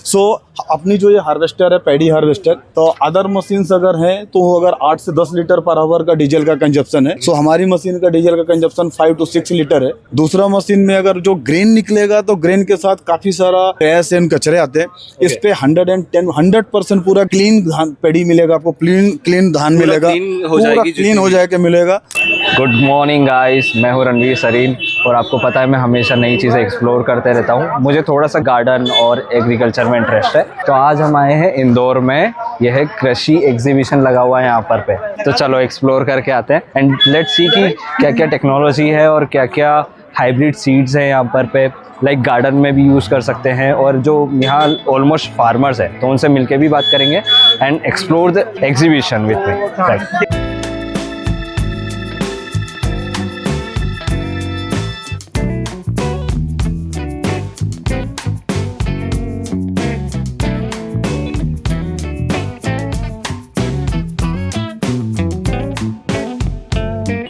सो अपनी जो ये हार्वेस्टर है पैडी हार्वेस्टर, तो अदर मशीन्स अगर हैं तो अगर 8 से 10 लीटर पर आवर का डीजल का कंजप्शन है। सो हमारी मशीन का डीजल का कंजप्शन 5 to 6 लीटर है। दूसरा मशीन में अगर जो ग्रेन निकलेगा तो ग्रेन के साथ काफी सारा ट्रैश एंड कचरे आते हैं। इस पे 100% पूरा क्लीन धान पैडी मिलेगा आपको, क्लीन धान मिलेगा, पूरा क्लीन हो जाएगा मिलेगा। गुड मॉर्निंग गाइस, मैं हूँ रणवीर सरीन और आपको पता है मैं हमेशा नई चीज़ें एक्सप्लोर करते रहता हूँ। मुझे थोड़ा सा गार्डन और एग्रीकल्चर में इंटरेस्ट है, तो आज हम आए हैं इंदौर में। यह है कृषि एग्जीबिशन लगा हुआ है यहाँ पर पे, तो चलो एक्सप्लोर करके आते हैं एंड लेट्स सी कि क्या क्या टेक्नोलॉजी है और क्या क्या हाइब्रिड सीड्स हैं यहाँ पर पे, लाइक गार्डन में भी यूज़ कर सकते हैं। और जो यहाँ ऑलमोस्ट फार्मर्स है तो उनसे मिलके भी बात करेंगे and explore the exhibition with me, right.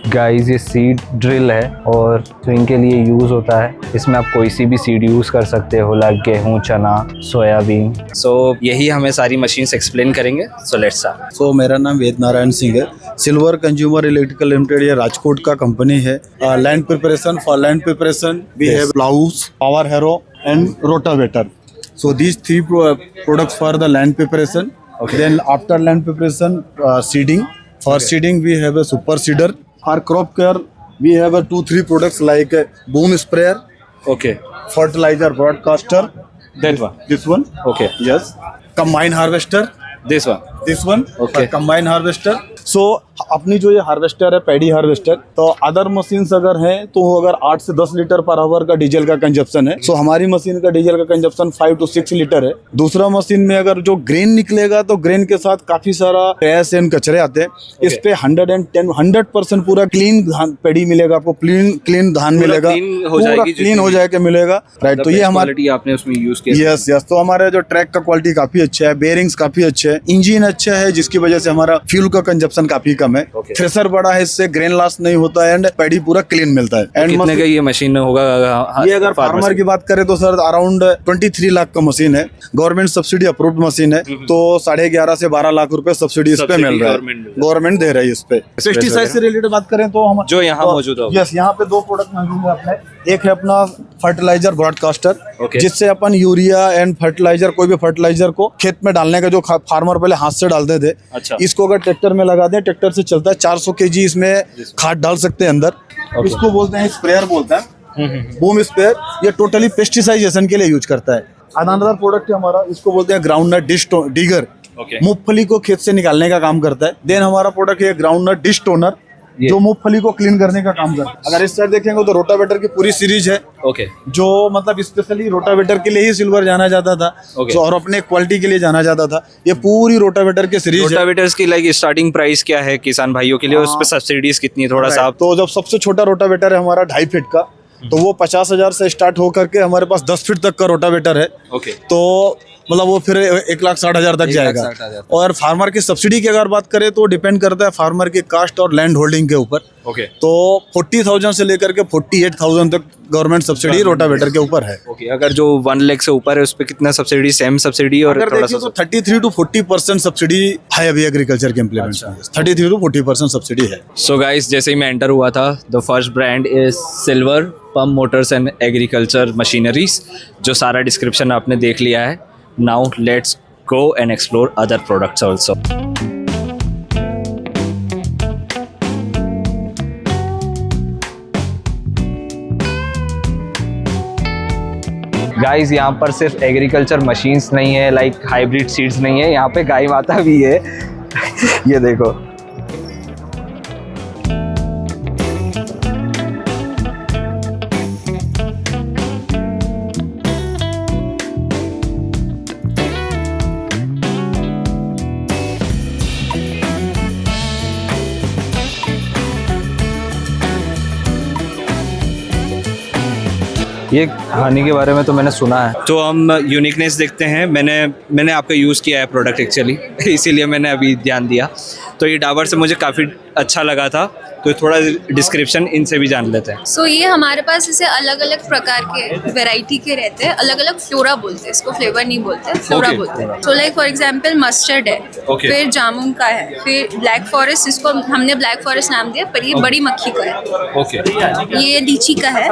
Guys ये सीड ड्रिल है और स्विंग के लिए यूज़ होता है। इसमें आप कोई सी भी सीड यूज़ कर सकते हो, लाइक गेहूँ, चना, सोयाबीन। सो यही हमें सारी मशीन्स एक्सप्लेन करेंगे। So let's start. सो मेरा नाम वेद नारायण सिंह है। सिल्वर कंज्यूमर इलेक्ट्रिकल लिमिटेड ये राजकोट का कंपनी है। Land preparation, for land preparation we have ploughs, power harrow and rotavator. So these 3 products for the land preparation. Okay. Then after land preparation, seeding. For seeding we have a super seeder. For crop care, we have 2-3 products like a boom sprayer, okay, fertilizer broadcaster, that one, this one, okay, yes, combine harvester, this one, this one, Okay. combine harvester. So अपनी जो ये harvester है paddy harvester, तो other machines अगर हैं तो अगर 8 से 10 लीटर पर आवर का डीजल का कंजप्शन है। सो हमारी मशीन का डीजल का कंजप्शन 5 to 6 लीटर है। दूसरा मशीन में अगर जो ग्रेन निकलेगा तो ग्रेन के साथ काफी सारा ट्रैश एंड कचरे आते हैं। इस पे 100% पूरा क्लीन धान पैडी मिलेगा आपको, क्लीन धान मिलेगा, पूरा क्लीन हो जाएगा मिलेगा, राइट। तो ये हमारी आपने उसमें यूज किया। यस। तो हमारे जो ट्रैक का क्वालिटी काफी अच्छा है, बेयरिंग्स काफी अच्छे है, इंजन अच्छा है, जिसकी वजह से हमारा फ्यूल का कंजप्शन काफी कम है। थ्रेसर बड़ा है, इससे ग्रेन लॉस नहीं होता है एंड पैडी पूरा क्लीन मिलता है। एंड कितने का ये मशीन होगा? ये अगर फार्मर की बात करें तो सर अराउंड 23 लाख का मशीन है। गवर्नमेंट सब्सिडी अप्रूव्ड मशीन है, तो 11.5 से 12 लाख रुपए सब्सिडी इस पे मिल रहा है, गवर्नमेंट दे रही है इस पे। पेस्टिसाइड से रिलेटेड बात करें तो हम जो यहाँ मौजूद है, यस, यहाँ पे 2 प्रोडक्ट मौजूद है अपने। एक है अपना फर्टिलाइजर ब्रॉडकास्टर, Okay. जिससे अपन यूरिया एंड फर्टिलाइजर, कोई भी फर्टिलाइजर को खेत में डालने का जो फार्मर पहले हाथ से डालते थे, अच्छा, इसको अगर ट्रैक्टर में लगा दें, ट्रैक्टर से चलता है, 400 kg इसमें खाद डाल सकते हैं अंदर। इसको बोलते हैं स्प्रेयर, बोलते हैं बूम स्प्रेयर। ये टोटली पेस्टिसाइजेशन के लिए यूज करता है। अनदर प्रोडक्ट है हमारा, इसको बोलते हैं ग्राउंडनट डिगर, मूंगफली को खेत से निकालने का काम करता है। देन हमारा प्रोडक्ट है ग्राउंडनट डिश टोनर, जो मूंगफली को क्लीन करने का काम करता है। अगर इस साइड देखेंगे तो रोटावेटर की पूरी सीरीज है, ओके, जो मतलब स्पेशली रोटावेटर के लिए ही सिल्वर जाना जाता था, और अपने क्वालिटी के लिए जाना जाता था। ये पूरी रोटावेटर की सीरीज है। रोटावेटर्स की लाइक स्टार्टिंग प्राइस क्या है किसान भाइयों के लिए? उस पे सब्सिडीज कितनी है थोड़ा सा आप? तो जब सबसे छोटा रोटावेटर है हमारा 2.5 फीट का, तो वो 50,000 से स्टार्ट होकर के हमारे पास 10 फीट तक का रोटावेटर है। ओके, तो मतलब वो फिर 1,60,000 तक जाएगा। और फार्मर की सब्सिडी की अगर बात करें तो डिपेंड करता है फार्मर की कास्ट और लैंड होल्डिंग के ऊपर। ओके, तो 40,000 से लेकर के 48,000 तक गवर्नमेंट सब्सिडी रोटावेटर के ऊपर है। ओके, अगर जो 1 लाख से ऊपर है उस पे कितना सब्सिडी? Same subsidy? और अगर देखिए तो 33 to 40% सब्सिडी है अभी एग्रीकल्चर के इम्प्लीमेंट में। 33 to 40% सब्सिडी है। सो गाइस, जैसे ही मैं एंटर हुआ था, the first brand is silver pump Motors and agriculture machineries, जो सारा डिस्क्रिप्शन आपने देख लिया है। Now let's go and explore other products also. Guys, यहाँ पर सिर्फ एग्रीकल्चर मशीन्स नहीं है, लाइक हाइब्रिड सीड्स नहीं है, यहाँ पे गाय माता भी है। ये देखो, ये हनी के बारे में तो मैंने सुना है। तो हम यूनिकनेस देखते हैं। मैंने आपका यूज़ किया है प्रोडक्ट एक्चुअली, इसीलिए मैंने अभी ध्यान दिया। तो ये डाबर से मुझे काफ़ी अच्छा लगा था तो थोड़ा डिस्क्रिप्शन इनसे भी जान लेते हैं। सो ये हमारे पास ऐसे अलग अलग प्रकार के वैरायटी के रहते हैं, अलग अलग फ्लोरा बोलते हैं इसको, फ्लेवर नहीं बोलते हैं, फ्लोरा Okay. बोलते हैं। So like for example mustard है, Okay. फिर जामुन का है, फिर ब्लैक फॉरेस्ट, इसको हमने ब्लैक फॉरेस्ट नाम दिया, पर ये बड़ी मक्खी का है। ओके, ये लीची का है,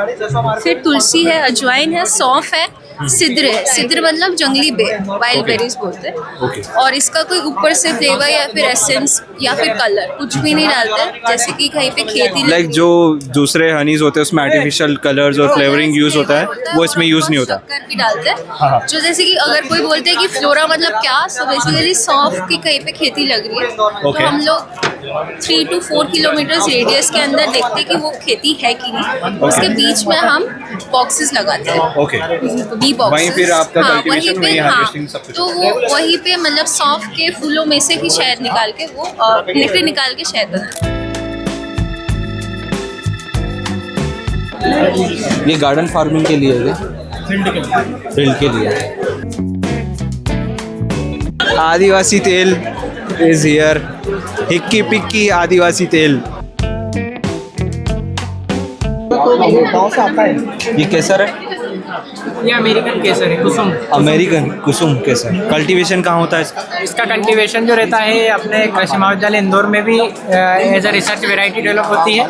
फिर तुलसी है, अजवाइन है, सौंफ है, सिद्र है। सिद्र मतलब जंगली बेर, वाइल्ड बेरीज बोलते हैं। और इसका कोई ऊपर से फ्लेवर या फिर एसेंस या फिर कलर कुछ भी नहीं डालते, जैसे कि कहीं पे खेती लाइक जो दूसरे हनीज होते हैं उसमें आर्टिफिशियल कलर्स और फ्लेवरिंग यूज होता है, वो इसमें यूज नहीं होता। शक्कर भी डालते हैं। जो जैसे कि अगर कोई बोलते हैं कि फ्लोरा मतलब क्या, तो बेसिकली सौंफ की कहीं पे खेती लग रही है, तो हम लोग 3 to 4 किलोमीटर रेडियस के अंदर देखते हैं कि वो खेती है कि नहीं। उसके बीच में हम बॉक्सेस लगाते हैं, ओके, बी बॉक्सेस। वहीं फिर आपका cultivation, वहीं पे वहीं हाँ, harvesting सब कुछ। तो वो वहीं पे मतलब सौंफ के फूलों में से ही शहद निकाल के वो नेक्टर निकाल के शहद बनाते हैं। ये गार्डन फार्मिंग के लिए है, फील्ड के लिए। आदिवासी तेल इज हियर, हिक्की पिक्की आदिवासी तेल। ये केसर है, ये अमेरिकन केसर है, कुसुम। अमेरिकन कुसुम केसर। कल्टीवेशन कहाँ होता है इसका? इसका कल्टीवेशन जो रहता है अपने कृषि महाविद्यालय इंदौर में भी as a research variety develop होती है।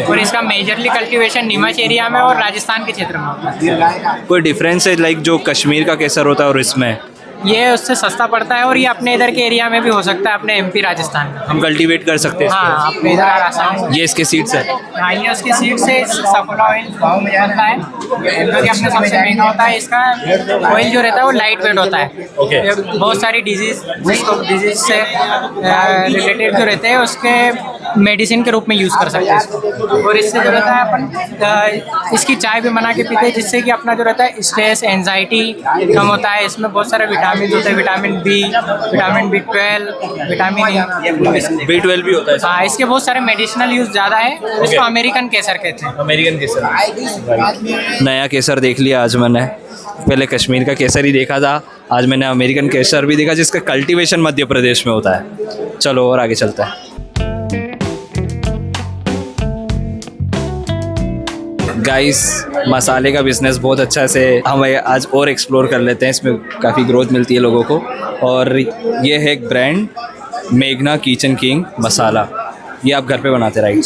और इसका मेजरली कल्टीवेशन नीमच एरिया में और राजस्थान के क्षेत्र में होता है। कोई डिफरेंस है लाइक जो कश्मीर का केसर होता है और इसमें? ये उससे सस्ता पड़ता है और ये अपने इधर के एरिया में भी हो सकता है, अपने एमपी राजस्थान में। हम कल्टीवेट कर सकते हैं हाँ, अपने इधर आसानी। ये इसके सीड्स है। हाँ, ये उसकी सीड से सफोला ऑयल बनता है, जो कि अपने सबसे महंगा होता है। इसका ऑयल जो रहता है वो लाइट वेट होता है। ये बहुत सारी डिजीज से रिलेटेड जो रहते हैं उसके मेडिसिन के रूप में यूज़ कर सकते हैं इसको। और इससे जो रहता है अपन इसकी चाय भी बना के पीते हैं, जिससे कि अपना जो रहता है स्ट्रेस एंजाइटी कम होता है। इसमें बहुत सारे विटामिन होते हैं, vitamin B, vitamin B12, vitamin B12 भी होता है। हाँ, इसके बहुत सारे मेडिसिनल यूज ज़्यादा है। इसको अमेरिकन केसर कहते हैं। अमेरिकन केसर। नया केसर देख लिया आज मैंने, पहले कश्मीर का केसर ही देखा था, आज मैंने अमेरिकन केसर भी देखा जिसका कल्टीवेशन मध्य प्रदेश में होता है। चलो और आगे चलते हैं। गाइस, मसाले का बिजनेस बहुत अच्छा से हम आज और एक्सप्लोर कर लेते हैं, इसमें काफ़ी ग्रोथ मिलती है लोगों को। और ये है एक ब्रांड मेघना किचन किंग मसाला, ये आप घर पे बनाते राइट?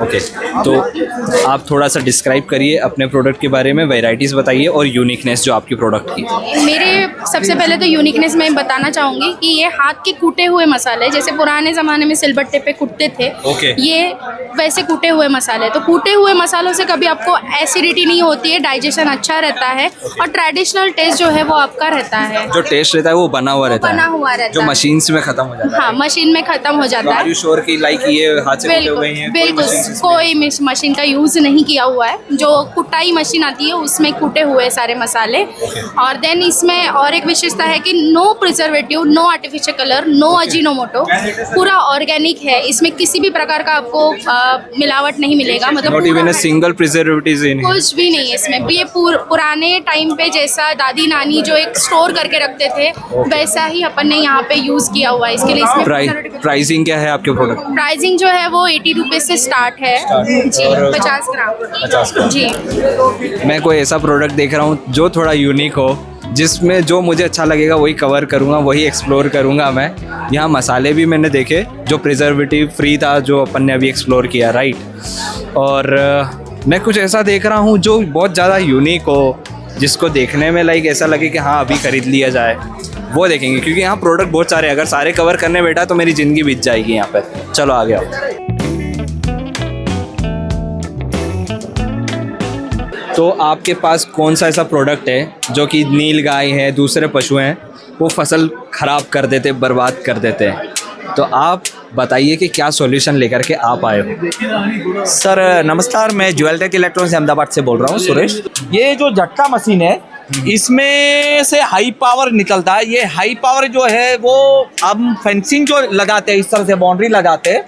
ओके, तो आप थोड़ा सा डिस्क्राइब करिए अपने प्रोडक्ट के बारे में, वैरायटीज़ बताइए और यूनिकनेस जो आपकी प्रोडक्ट की। मेरे सबसे पहले तो यूनिकनेस मैं बताना चाहूँगी कि ये हाथ के कूटे हुए मसाले, जैसे पुराने ज़माने में सिलबट्टे पे कूटते थे, Okay. ये वैसे कूटे हुए मसाले। तो कूटे हुए मसालों से कभी आपको एसिडिटी नहीं होती है, डाइजेशन अच्छा रहता है और ट्रेडिशनल टेस्ट जो है वो आपका रहता है। जो टेस्ट रहता है वो बना हुआ रहता है, बना हुआ रहता जो है। मशीन्स में ख़त्म हो जाता है। हाँ, मशीन में ख़त्म हो जाता आर है। यू श्योर कि लाइक ये हाथ से कूटे हुए हैं? बिल्कुल, कोई मशीन का यूज़ नहीं किया हुआ है। जो कुटाई मशीन आती है उसमें कूटे हुए सारे मसाले। और देन इसमें और एक विशेषता है कि no preservative, no artificial colour, no Ajinomoto, पूरा ऑर्गेनिक है। इसमें किसी भी प्रकार का आपको मिलावट नहीं मिलेगा, मतलब not even a single preservative in. कुछ भी नहीं है इसमें। ये पुराने टाइम पे जैसा दादी नानी जो एक स्टोर करके रखते थे वैसा ही अपन ने यहाँ पे यूज़ किया हुआ है। इसके लिए इसमें प्राइसिंग क्या है आपके प्रोडक्ट? प्राइसिंग जो है वो 80 रुपीज़ से स्टार्ट है जी, 50 ग्राम जी। मैं कोई ऐसा प्रोडक्ट देख रहा हूँ जो थोड़ा यूनिक हो, जिसमें जो मुझे अच्छा लगेगा वही कवर करूँगा, वही एक्सप्लोर करूँगा मैं। यहाँ मसाले भी मैंने देखे जो प्रिजर्वेटिव फ्री था, जो अपन ने अभी एक्सप्लोर किया राइट। और मैं कुछ ऐसा देख रहा हूँ जो बहुत ज़्यादा यूनिक हो, जिसको देखने में लाइक ऐसा लगे कि हाँ अभी ख़रीद लिया जाए, वो देखेंगे। क्योंकि यहाँ प्रोडक्ट बहुत सारे, अगर सारे कवर करने बैठा तो मेरी ज़िंदगी बीत जाएगी यहाँ पर। चलो आगे आओ। तो आपके पास कौन सा ऐसा प्रोडक्ट है जो कि नील गाय है, दूसरे पशु हैं, वो फसल ख़राब कर देते, बर्बाद कर देते हैं, तो आप बताइए कि क्या सॉल्यूशन लेकर के आप आए हो? सर नमस्कार, मैं ज्वेल टेक इलेक्ट्रॉनिक्स अहमदाबाद से बोल रहा हूँ, सुरेश। ये जो झटका मशीन है इसमें से हाई पावर निकलता है। ये हाई पावर जो है वो हम फेंसिंग जो लगाते हैं, इस तरह से बाउंड्री लगाते हैं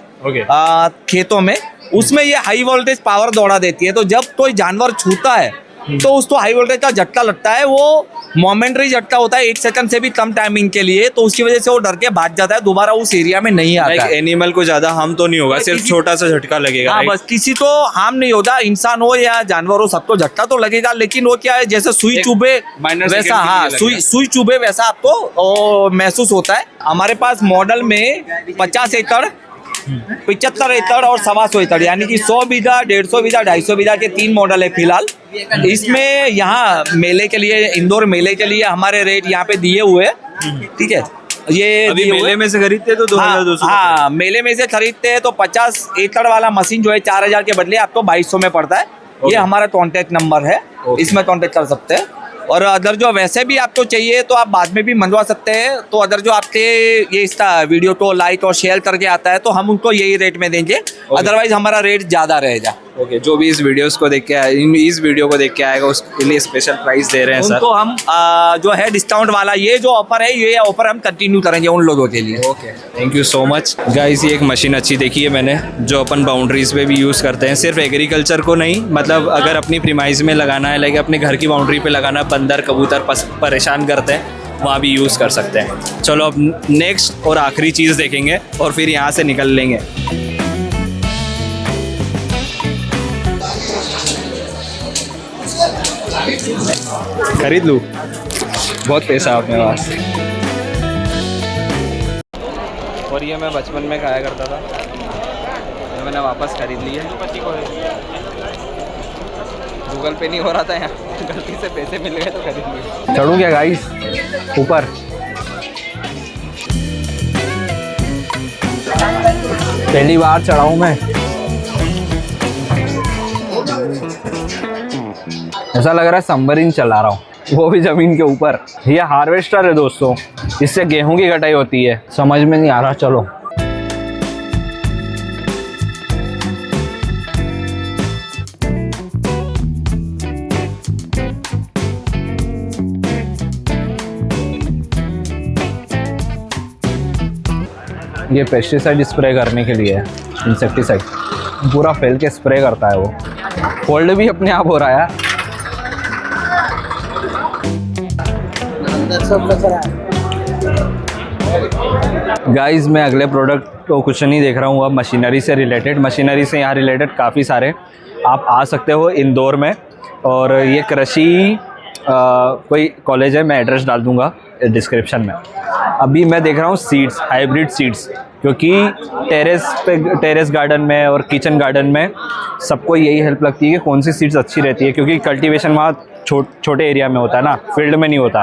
खेतों में, उसमें ये हाई वोल्टेज पावर दौड़ा देती है। तो जब कोई जानवर छूता है तो उसको हाई वोल्टेज का झटका लगता है, वो मोमेंटरी झटका होता है 1 सेकंड से भी कम टाइमिंग के लिए, तो उसकी वजह से वो डर के भाग जाता है, दोबारा उस एरिया में नहीं आता है। एनिमल को ज्यादा हार्म तो नहीं होगा, सिर्फ छोटा सा झटका लगेगा। हाँ, बस किसी तो हार्म नहीं होता, इंसान हो या जानवर हो सबको झटका तो लगेगा, लेकिन वो क्या है जैसे सुई चुभे वैसा, हाँ सुई चुभे वैसा आपको महसूस होता है। हमारे पास मॉडल में 50 एकड़, 75 एकड़ और 125 एकड़, यानी कि 100 बीघा, 150 बीघा, 250 बीघा के 3 मॉडल है फिलहाल। इसमें यहाँ मेले के लिए, इंदौर मेले के लिए हमारे रेट यहाँ पे दिए हुए हैं, ठीक है। ये अभी मेले में से खरीदते तो 2200। हाँ, मेले में से खरीदते हैं तो 50 एकड़ वाला मशीन जो है 4000 के बदले आपको 2200 में पड़ता है। ये हमारा कॉन्टेक्ट नंबर है, इसमें कॉन्टेक्ट कर सकते हैं। और अदर जो वैसे भी आपको चाहिए तो आप बाद में भी मंगवा सकते हैं। तो अदर जो आपके ये इसका वीडियो तो लाइक और शेयर करके आता है तो हम उनको यही रेट में देंगे, अदरवाइज हमारा रेट ज़्यादा रहेगा। ओके, जो भी इस वीडियो को देख के आएगा उसके लिए स्पेशल प्राइस दे रहे हैं सर। उनको हम जो है डिस्काउंट वाला ये जो ऑफर है, ये ऑफर हम कंटिन्यू करेंगे उन लोगों के लिए। Okay, thank you so much guys. ये एक मशीन अच्छी देखी है मैंने, जो अपन बाउंड्रीज पे भी यूज़ करते हैं, सिर्फ एग्रीकल्चर को नहीं, मतलब अगर अपनी प्रीमाइज में लगाना है, लाइक अपने घर की बाउंड्री पे लगाना, बंदर कबूतर परेशान करते हैं, वहाँ भी यूज़ कर सकते हैं। चलो अब नेक्स्ट और आखिरी चीज़ देखेंगे और फिर यहाँ से निकल लेंगे। खरीद लूँ, बहुत पैसा है अपने पास। और ये मैं बचपन में खाया करता था, तो मैंने वापस खरीद लिया। गूगल पे नहीं हो रहा था यहाँ, गलती से पैसे मिल गए तो खरीद लिए। चढ़ूँ क्या गाइस ऊपर? पहली बार चढ़ा हूँ मैं, ऐसा लग रहा है सबमरीन चला रहा हूँ, वो भी जमीन के ऊपर। ये हार्वेस्टर है दोस्तों, इससे गेहूं की कटाई होती है। समझ में नहीं आ रहा, चलो। ये पेस्टिसाइड स्प्रे करने के लिए है, इंसेक्टिसाइड पूरा फैल के स्प्रे करता है वो। फोल्ड भी अपने आप हो रहा है। गाइस मैं अगले प्रोडक्ट को कुछ नहीं देख रहा हूँ, अब मशीनरी से रिलेटेड। मशीनरी से यहाँ रिलेटेड काफ़ी सारे आप आ सकते हो इंदौर में। और ये कृषि कोई कॉलेज है, मैं एड्रेस डाल दूँगा डिस्क्रिप्शन में। अभी मैं देख रहा हूँ सीड्स, हाइब्रिड सीड्स, क्योंकि टेरेस गार्डन में और किचन गार्डन में सबको यही हेल्प लगती है कि कौन सी सीड्स अच्छी रहती है, क्योंकि कल्टीवेशन वहाँ छोटे एरिया में होता है ना, फील्ड में नहीं होता।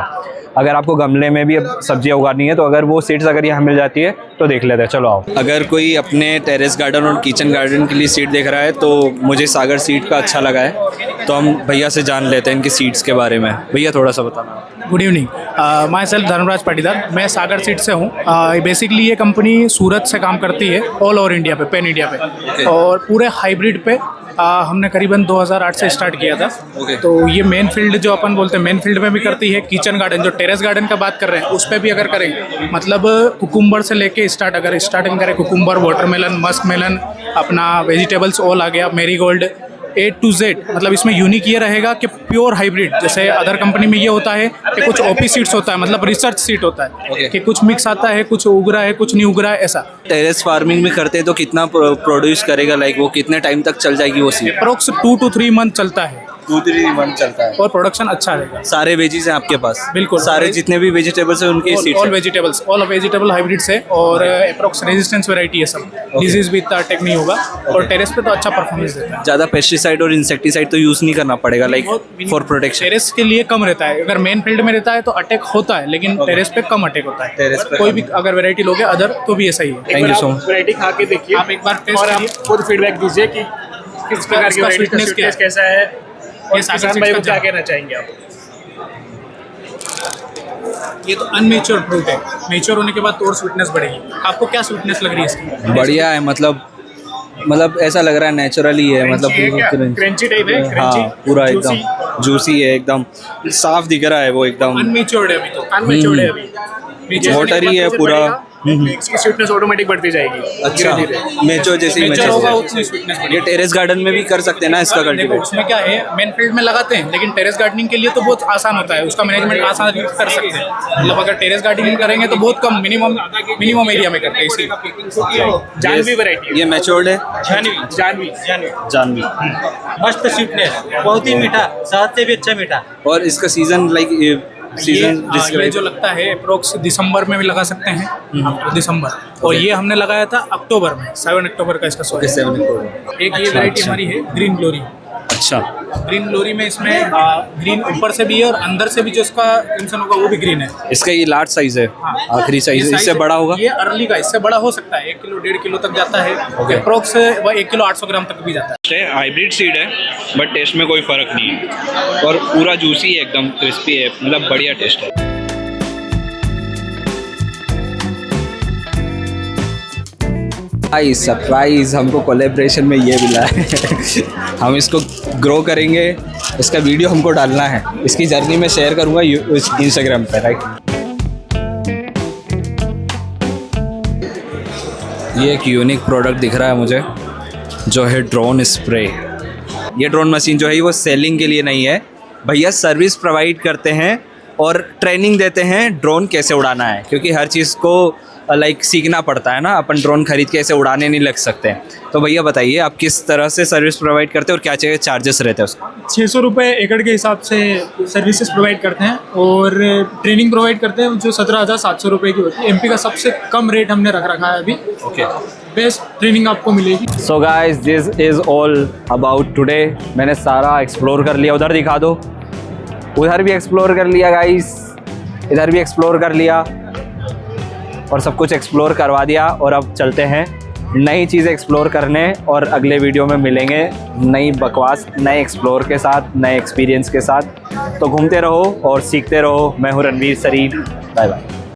अगर आपको गमले में भी सब्जियां उगानी है तो अगर वो सीड्स अगर यहाँ मिल जाती है तो देख लेते हैं। चलो आओ। अगर कोई अपने टेरेस गार्डन और किचन गार्डन के लिए सीड देख रहा है तो मुझे सागर सीड का अच्छा लगा है, तो हम भैया से जान लेते हैं इनकी सीड्स के बारे में। भैया थोड़ा सा बताना। Good evening, myself Dharmraj Patidar, मैं सागर सीड से हूँ। बेसिकली ये कंपनी सूरत से काम करती है ऑल ओवर इंडिया पे, पैन इंडिया पे, और पूरे हाइब्रिड पे हमने करीबन 2008 से स्टार्ट किया था। तो ये मेन फील्ड जो अपन बोलते हैं, मेन फील्ड में भी करती है। किचन गार्डन, जो टेरेस गार्डन का बात कर रहे हैं, उस पर भी अगर करें, मतलब कुकुम्बर से लेके अगर स्टार्टिंग करें, कुकुम्बर, वाटरमेलन, मस्क मेलन, अपना वेजिटेबल्स ऑल आ गया, मेरीगोल्ड, A to Z। मतलब इसमें यूनिक ये रहेगा कि प्योर हाइब्रिड। जैसे अदर कंपनी में ये होता है कि कुछ ओपी सीड्स होता है, मतलब रिसर्च सीड होता है कि कुछ मिक्स आता है, कुछ उग रहा है, कुछ नहीं उग रहा है, ऐसा। टेरेस फार्मिंग में करते हैं तो कितना प्रोड्यूस करेगा, लाइक वो कितने टाइम तक चल जाएगी वो सीड? अप्रोक्स 2 to 3 मंथ चलता है, 2-3 मंथ चलता है, और प्रोडक्शन अच्छा रहेगा। सारे वेजीज हैं आपके पास? बिल्कुल, सारे जितने भी वेजिटेबल्स हैं उनके seeds all vegetables, all vegetable hybrids है, और अप्रोक्स रेजिस्टेंस वैरायटी है सब। डिजीज भी इतना अटैक नहीं होगा, और टेरेस पे तो अच्छा परफॉर्मेंस देता है। ज़्यादा पेस्टिसाइड और इंसेक्टिसाइड तो यूज़ नहीं करना पड़ेगा, लाइक फॉर प्रोटेक्शन। टेरेस के लिए कम रहता है, अगर मेन फील्ड में रहता है तो अटैक होता है, लेकिन टेरेस पे कम अटैक होता है। टेरेस पे कोई भी अगर वैरायटी लोगे अदर तो भी ऐसा ही है। Thank you so much. Variety खा के देखिए, आप एक बार टेस्ट और आप करिए, खुद फीडबैक दीजिए कि किस प्रकार की वैरायटी का स्वीटनेस कैसा है, और किसान भाई को क्या कहना चाहेंगे आप? ये तो अनमेच्योर फ्रूट है, मेच्योर होने के बाद तो और स्वीटनेस बढ़ेगी। आपको क्या स्वीटनेस लग रही है इसकी? बढ़िया है, मतलब ऐसा लग रहा है नेचुरली है, मतलब क्रंची टाइप है, हाँ पूरा एकदम जूसी है, एकदम साफ दिख रहा है वो, एकदम अनमेच्योर्ड है अभी तो, अनमेच्योर्ड है अभी। वाटरी है पूरा। इसकी स्वीटनेस ऑटोमेटिक बढ़ती जाएगी। अच्छा, मेच्योर जैसे ही Mature होगा मेच्योर उतनी sweetness बढ़ेगी। ये टेरेस गार्डन में भी कर सकते हैं ना इसका देखो कल्टीवेट? उसमें क्या है, मेन फील्ड में लगाते हैं, लेकिन टेरेस गार्डनिंग के लिए तो बहुत आसान होता है, उसका मैनेजमेंट आसान कर सकते हैं। मतलब अगर टेरेस गार्डनिंग करेंगे तो बहुत कम मिनिमम एरिया में करते हैं इसलिए। जानवी वैरायटी ये मैच्योर्ड है? जानवी जानवी। मस्त स्वीटनेस, बहुत ही मीठा, शहद से भी अच्छा मीठा। और इसका सीजन लाइक सीजन ये जो लगता है अप्रोक्स दिसंबर में भी लगा सकते हैं आपको, दिसंबर। और ये हमने लगाया था अक्टूबर में, 7 अक्टूबर का इसका सोया। 7 अक्टूबर। एक ये वैरायटी हमारी है ग्रीन ग्लोरी। अच्छा, ग्रीन ग्लोरी में इसमें ग्रीन ऊपर से भी है और अंदर से भी जो इसका क्रिम्सन होगा वो भी ग्रीन है। इसका ये लार्ज साइज है, आखिरी साइज, इससे बड़ा होगा? ये अर्ली का, इससे बड़ा हो सकता है, 1 किलो 1.5 किलो तक जाता है। अप्रोक्स 1 किलो 800 ग्राम तक भी जाता है। हाइब्रिड सीड है बट टेस्ट में कोई फर्क नहीं है और पूरा जूसी है, एकदम क्रिस्पी है, मतलब बढ़िया टेस्ट है। सरप्राइज, हमको कोलैबोरेशन में ये मिला है। हम इसको ग्रो करेंगे, इसका वीडियो हमको डालना है, इसकी जर्नी में शेयर करूँगा इंस्टाग्राम पे, राइट? ये एक यूनिक प्रोडक्ट दिख रहा है मुझे जो है ड्रोन स्प्रे। ये ड्रोन मशीन जो है वो सेलिंग के लिए नहीं है, भैया सर्विस प्रोवाइड करते हैं और ट्रेनिंग देते हैं ड्रोन कैसे उड़ाना है, क्योंकि हर चीज़ को लाइक सीखना पड़ता है ना, अपन ड्रोन खरीद के ऐसे उड़ाने नहीं लग सकते। तो भैया बताइए आप किस तरह से सर्विस प्रोवाइड करते हैं और क्या क्या चार्जेस रहते हैं उसका? 600 रुपये एकड़ के हिसाब से सर्विसेज प्रोवाइड करते हैं और ट्रेनिंग प्रोवाइड करते हैं जो 17,700 रुपये की होती है। एमपी का सबसे कम रेट हमने रख रखा है अभी। ओके, बेस्ट ट्रेनिंग आपको मिलेगी। So guys, this is all about today. मैंने सारा एक्सप्लोर कर लिया। उधर दिखा दो, उधर भी एक्सप्लोर कर लिया गाइस, इधर भी एक्सप्लोर कर लिया और सब कुछ एक्सप्लोर करवा दिया। और अब चलते हैं नई चीज़ें एक्सप्लोर करने और अगले वीडियो में मिलेंगे नई बकवास, नए एक्सप्लोर के साथ, नए एक्सपीरियंस के साथ। तो घूमते रहो और सीखते रहो। मैं हूँ रणवीर सरीन, बाय बाय।